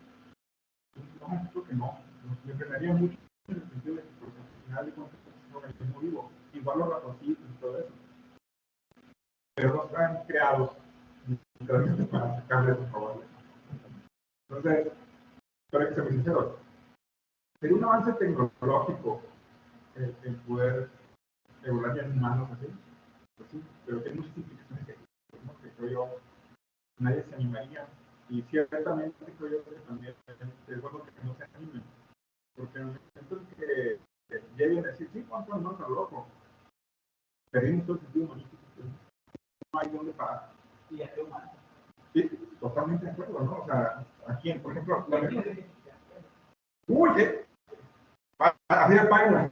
Speaker 2: No, creo que no. Me frenaría mucho en el sentido de que, pues, al final de cuentas, es un organismo vivo. Igual los ratoncitos y todo eso. Pero no están creados literalmente para sacarles los probables. Entonces, para que ser muy sinceros, sería un avance tecnológico el poder evaluar en humanos así, pues sí, pero hay muchas implicaciones que creo yo nadie se animaría. Y ciertamente creo yo que también es bueno que no se animen, porque en el momento en que lleguen a decir, sí, ¿cuánto hermanos a lo loco? Perdimos todo el sentido humanístico, pues, no hay dónde parar.
Speaker 3: Y a qué humano.
Speaker 2: Sí, totalmente de acuerdo, ¿no? O sea, aquí, por ejemplo, uy, así de pagan la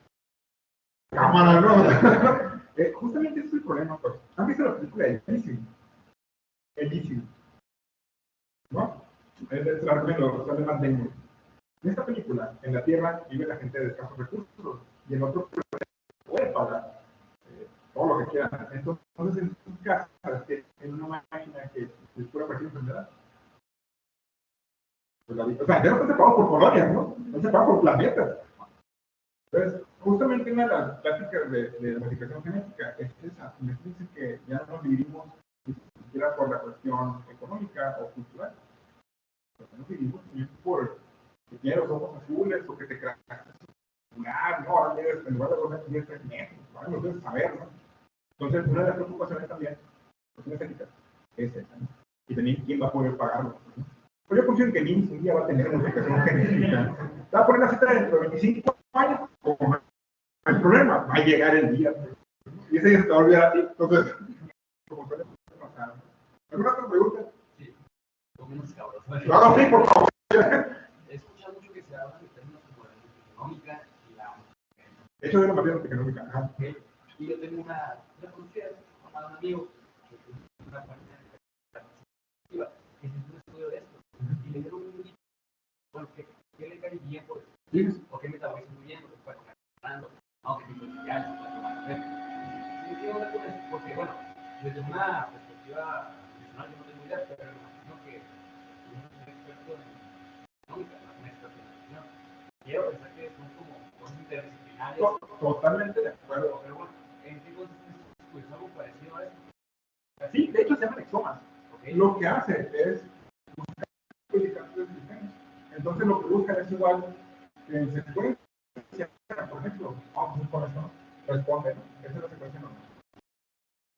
Speaker 2: cámara, ¿no? Justamente ese es el problema, pues. ¿Han visto la película de Elysium? ¿No? Es la recomiendo, sale Matt Damon. En esta película, en la Tierra vive la gente de escasos recursos y en otro puede pagar todo lo que quieran. Entonces, en sus casas, en una máquina que les cura cualquier enfermedad. Pues o sea, ya no se paga por colonias, ¿no? No se paga por planetas. Entonces, justamente una de las prácticas de la modificación genética es esa. Imagínense que ya no nos dividimos ni siquiera por la cuestión económica o cultural. Nos dividimos también por que tienes los ojos azules o que te creas no, ahora tienes, en lugar de poner 10 metros, ahora lo debes saber, ¿no? Entonces, una de las preocupaciones también, cuestiones éticas, es esa, ¿no? Y también quién va a poder pagarlo, ¿no? Pues yo confío en que el IMSS un día va a tener modificación genética. Te va a poner la cita dentro de 25 años, como el problema, va a llegar el día, ¿no? Y ese día se te va a olvidar a ti, entonces, como suele pasar. ¿Alguna otra pregunta?
Speaker 5: Sí, como unos cabros.
Speaker 2: Claro, sí, por favor.
Speaker 5: He escuchado mucho que se habla de términos como la económica y la.
Speaker 2: De hecho, de la materia económica. Ajá.
Speaker 5: Y yo tengo una conocida, un amigo, que tiene una página perspectiva, que es un estudio de esto. Y le dieron un libro, bueno, ¿qué le cae bien por eso? ¿O qué metabolismo muy bien? Porque puede estar hablando, aunque tipo de ya, se puede tomar café. Y quiero hablar con eso, porque bueno, desde una perspectiva profesional yo no tengo idea, pero me imagino que es un experto en económica, no es un experto en nutrición. Quiero pensar que son como cosas interdisciplinarias.
Speaker 2: Totalmente de acuerdo.
Speaker 5: Pero bueno, ¿en qué consiste pues algo parecido a eso?
Speaker 2: Sí, de hecho se llaman exomas. Okay. Lo que hace es buscar codificantes de genes. Entonces lo que buscan es igual que en secuencia, por ejemplo, vamos a con esto, responde, ¿no? Esa es la secuencia normal.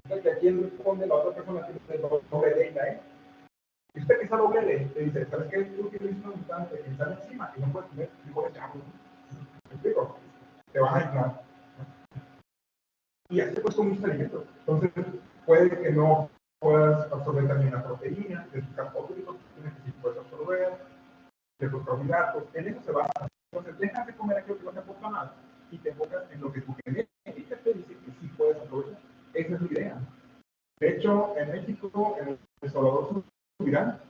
Speaker 2: Entonces, aquí responde la otra persona tiene doble D y la E. Y usted que esa doble D te dice, ¿sabes qué? Tú tienes una mutante que está encima y no puedes comer frijoles de agua. ¿Me explico? Te vas a inflar. Y así pues con muchos alimentos. Entonces, puede que no puedas absorber también la proteína, de tus carbohidratos que sí puedes absorber, de tus carbohidratos, en eso se basa. Entonces, dejas de comer aquello que no te aporta nada y te enfocas en lo que tu genética te dice que sí puedes aprovechar. Esa es la idea. De hecho, en México, en El Salvador, Subirán,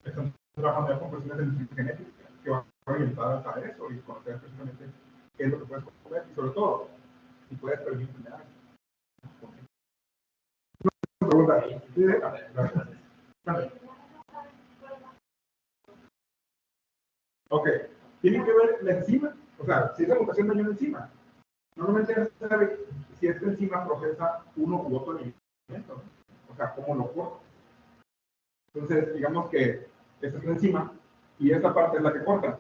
Speaker 2: están trabajando con personas de genética que van orientadas a eso y conocer precisamente qué es lo que puedes comer y sobre todo, si puedes prevenir enfermedades. Pregunta. Ok, tiene que ver la enzima, o sea, si esa mutación dañó una enzima, normalmente no se sabe si esta enzima procesa uno u otro alimento, o sea, cómo lo corta. Entonces, digamos que esta es la enzima y esta parte es la que corta.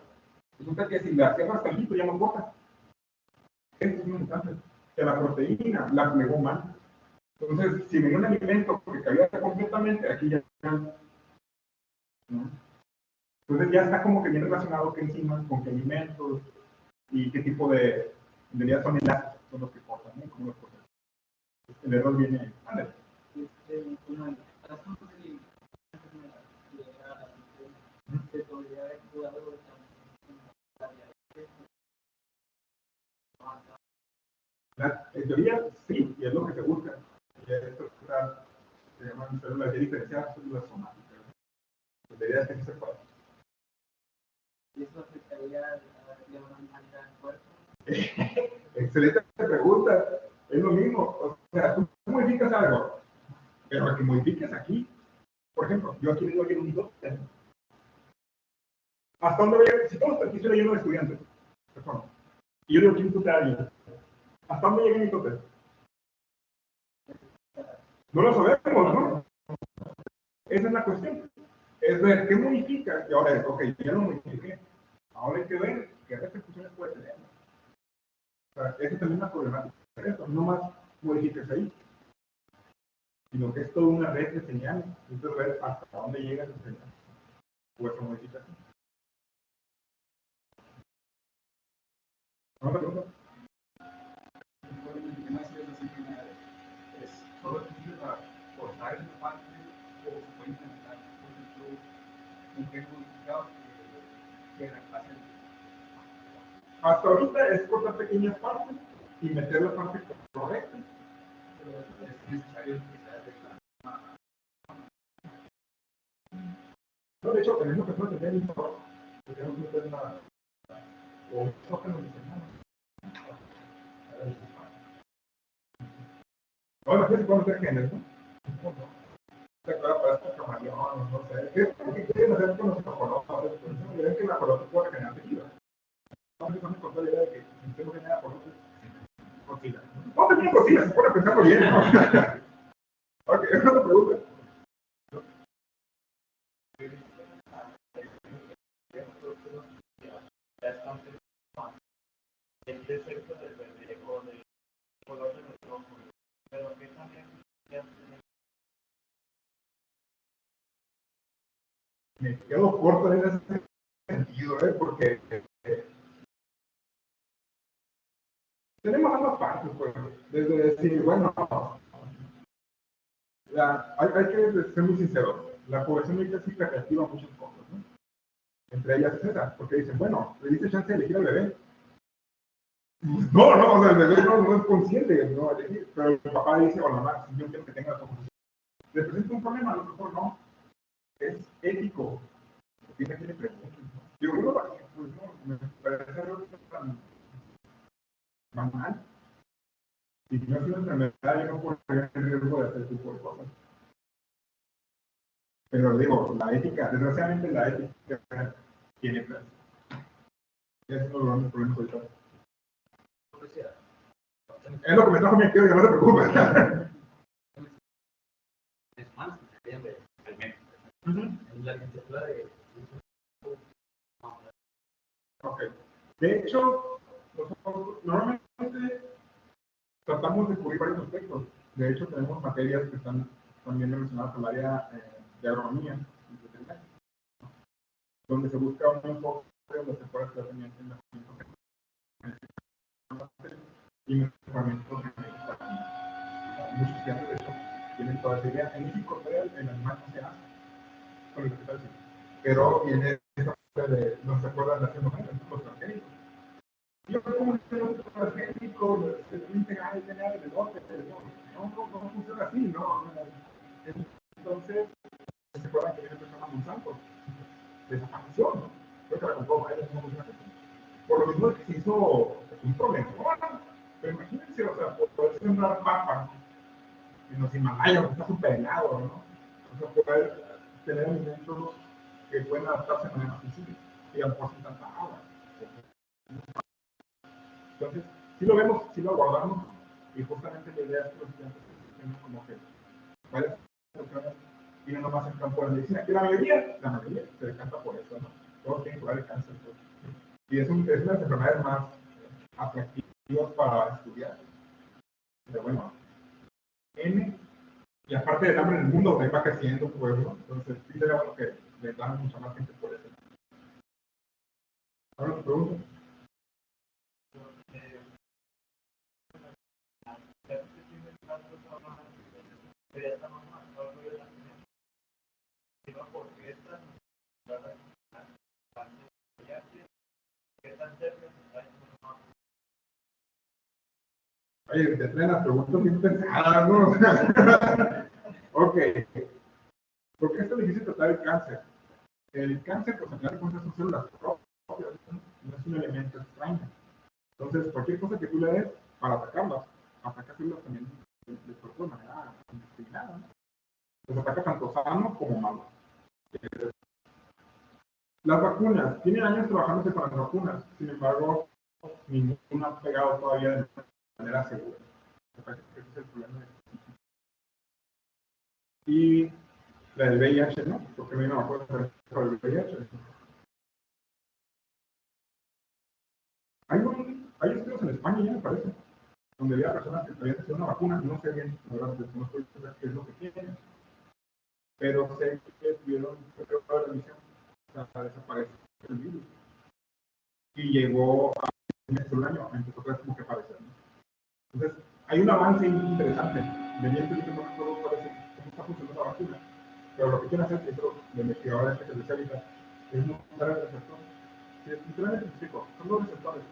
Speaker 2: Resulta que si la cierras tantito ya no corta. Esto es muy importante. Que la proteína la plegó mal. Entonces, si venía un alimento que cabía completamente, aquí ya ¿no? Entonces ya está como que bien relacionado qué enzimas, con qué alimentos y qué tipo de realidad son enlaces, son los que cortan, ¿no? ¿Cómo los cortan? El error viene. Ándale. En teoría, sí, y es lo que se busca. Y esto se llaman células diferenciadas, células somáticas. La idea es que se pueda.
Speaker 3: ¿Y eso afectaría de una manera al cuerpo?
Speaker 2: Excelente pregunta. Es lo mismo. O sea, tú modificas algo, pero lo que modifiques aquí, por ejemplo, yo aquí le digo que un mitote. ¿Hasta dónde voy a...? Si todos aquí estoy lleno de estudiantes, y yo digo que un mitote a alguien, ¿hasta dónde llega mi mitote? No lo sabemos, ¿no? Esa es la cuestión. Es ver qué modifica. Y ahora es, ok, ya lo modifiqué. Ahora hay que ver qué repercusiones puede tener. O sea, esa es también una problemática. Esto no más modificas ahí, sino que es toda una red de señales. Entonces, ver hasta dónde llega esa señal o esa modificación. ¿No te pregunto?
Speaker 1: ¿Solo es posible cortar esa parte o se puede implementar, por ejemplo, un gen modificado que reemplace el...
Speaker 2: Hasta ahorita es cortar pequeñas partes y meter la parte correcta.
Speaker 1: Pero es necesario utilizar
Speaker 2: No, de hecho, tenemos que tener el informe. Tenemos que meter la... o un toque lo diseñamos. Ahora, ¿qué se puede meter genes, no? Se acuerda para estos camaleones, no sé. ¿Qué es lo que quieren hacer con los ajolotes? Pues no dirán que el ajolote puede generar tejido. Entonces, no me contó la idea de que si usted no genera ajolotes, cocina. No tenía cocina, se puede pensarlo bien, ¿no? Ok, es otra pregunta.
Speaker 1: el defecto del verde o del color de los ojos, pero que también
Speaker 2: Me quedo corto en ese sentido, porque tenemos ambas partes, pues, desde decir, bueno, hay que ser muy sinceros, la población médica sí reactiva muchas cosas, ¿no? Entre ellas es esa, porque dicen, bueno, le dice chance de elegir al bebé. No, o sea, el bebé no es consciente, no elegir, pero el papá dice, o la mamá, si yo quiero que tenga la confusión. Le presenta un problema, a lo mejor no, es ético, porque aquí le preguntan, ¿no? Digo, uno, pues no, me parece algo tan normal. Si no es una enfermedad, yo no puedo tener el riesgo de hacer ese tipo de cosas. Pero digo, la ética, desgraciadamente la ética tiene plazo. Es uno de los grandes problemas ahorita. Es lo que me trajo mi tío, que no se preocupe.
Speaker 5: Es más, que se de alimentos. La arquitectura de...
Speaker 2: Ok. De hecho, nosotros normalmente tratamos de cubrir varios aspectos. De hecho, tenemos materias que están también relacionadas al área de agronomía y veterinaria, donde se busca un enfoque donde se pueda hacer también en la y mejoramiento para muchos estudiantes, de hecho, tienen toda esa idea. En México todavía el animal no se hace, con lo que está diciendo. Pero viene esa parte de, no se acuerdan de hacer los transgénicos. Yo creo que un transgénico se integra el DNA del otro, no funciona así, ¿no? Entonces, se acuerdan que viene persona Monsanto, desapareció, ¿no? Creo que la compró Bayer, no funciona así. Por lo mismo que se hizo un problema. Pero imagínense, o sea, poder sembrar papa en los Himalayas, que está súper helado, ¿no? O sea, poder tener alimentos que pueden adaptarse de manera más sencilla y a lo mejor sin tanta agua. Entonces, si lo vemos, si lo guardamos, y justamente la idea es que los estudiantes tienen como que varias opciones y no nomás en campo de medicina, que la mayoría se decanta por eso, ¿no? Todos tienen curar el cáncer. Pues. Y es una de las enfermedades más atractivas para estudiar. Pero bueno, y aparte del hambre en el mundo, también va creciendo, pues, ¿no? Entonces, sí sería bueno que le dan mucha más gente por eso. Ahora te pregunto. Oye, te traen las preguntas bien pensadas, ¿no? Ok. ¿Por qué es tan difícil tratar el cáncer? El cáncer, pues, al final de cuentas, son células propias, no es un elemento extraño. Entonces, cualquier cosa que tú le des para atacarlas, ataca células también del cuerpo de manera indiscriminada, ¿no? Los ataca tanto sano como malo. Las vacunas, tienen años trabajándose con las vacunas, sin embargo, ninguna ha pegado todavía de manera segura. Ese es el problema. Y la del VIH, ¿no? Porque no hay una vacuna para el VIH. Hay estudios en España ya, me parece, donde había personas que habían recibido una vacuna, no sé bien, la verdad, no estoy seguro qué es lo que tienen, pero sé que tuvieron una remisión, o sea, desapareció el virus. Y llegó a un año, empezó otra vez como que aparecer, ¿no? Entonces, hay un avance interesante. Evidentemente no recuerdo cómo está funcionando la vacuna, pero lo que quieren hacer, eso de investigadores que se especializan, es mostrar el receptor. Si literalmente explico, son dos receptores.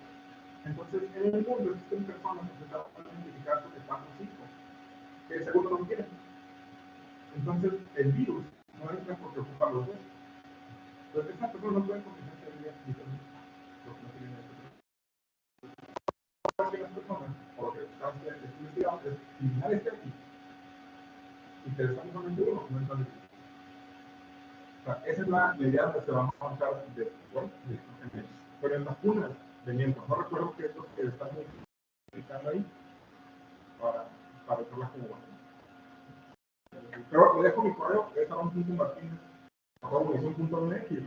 Speaker 2: Entonces, en el mundo existen personas que están identificar su estatus 5, que el segundo no quiere. Entonces, el virus no entra porque ocupa los dos. Entonces, esa persona no puede contener el virus diferente. Lo que no tiene que las personas, por lo que están investigando, es eliminar este aquí. Y te estamos solamente uno, no entra el virus. O sea, esa es la idea que se va a avanzar después. Pero en vacunas, no recuerdo qué es lo que están utilizando ahí para usarlas como vacuna. Pero le dejo mi correo, es aaron.martinez, @munición.mx, y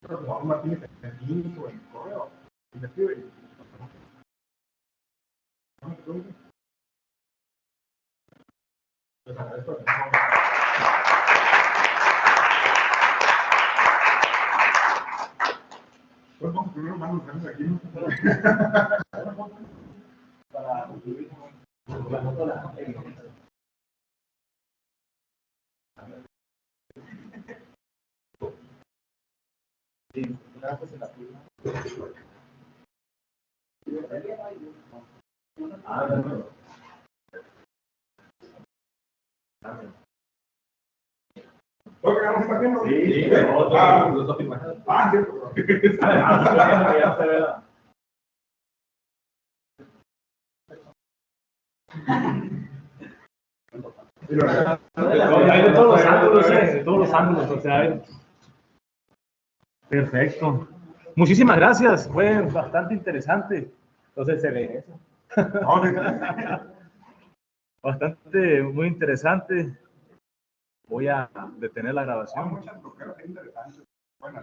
Speaker 2: Aaron Martínez en Teams o en correo. Y me escribe y no me pregunten. Les agradezco la atención. Pues vamos primero más los grandes aquí, ¿no? Para concluir la nota de la sí, gracias en la prima. No. ¿Lo que ganamos está haciendo? Sí, los afirmaciones. Cierto. Ya se ve la.
Speaker 6: Hay de todos los ángulos, de todos los ángulos, o sea, perfecto. Muchísimas gracias, fue bastante interesante. Entonces se ve eso. Bastante, muy interesante. Voy a detener la grabación.
Speaker 2: Muchas cosas interesantes. Bueno,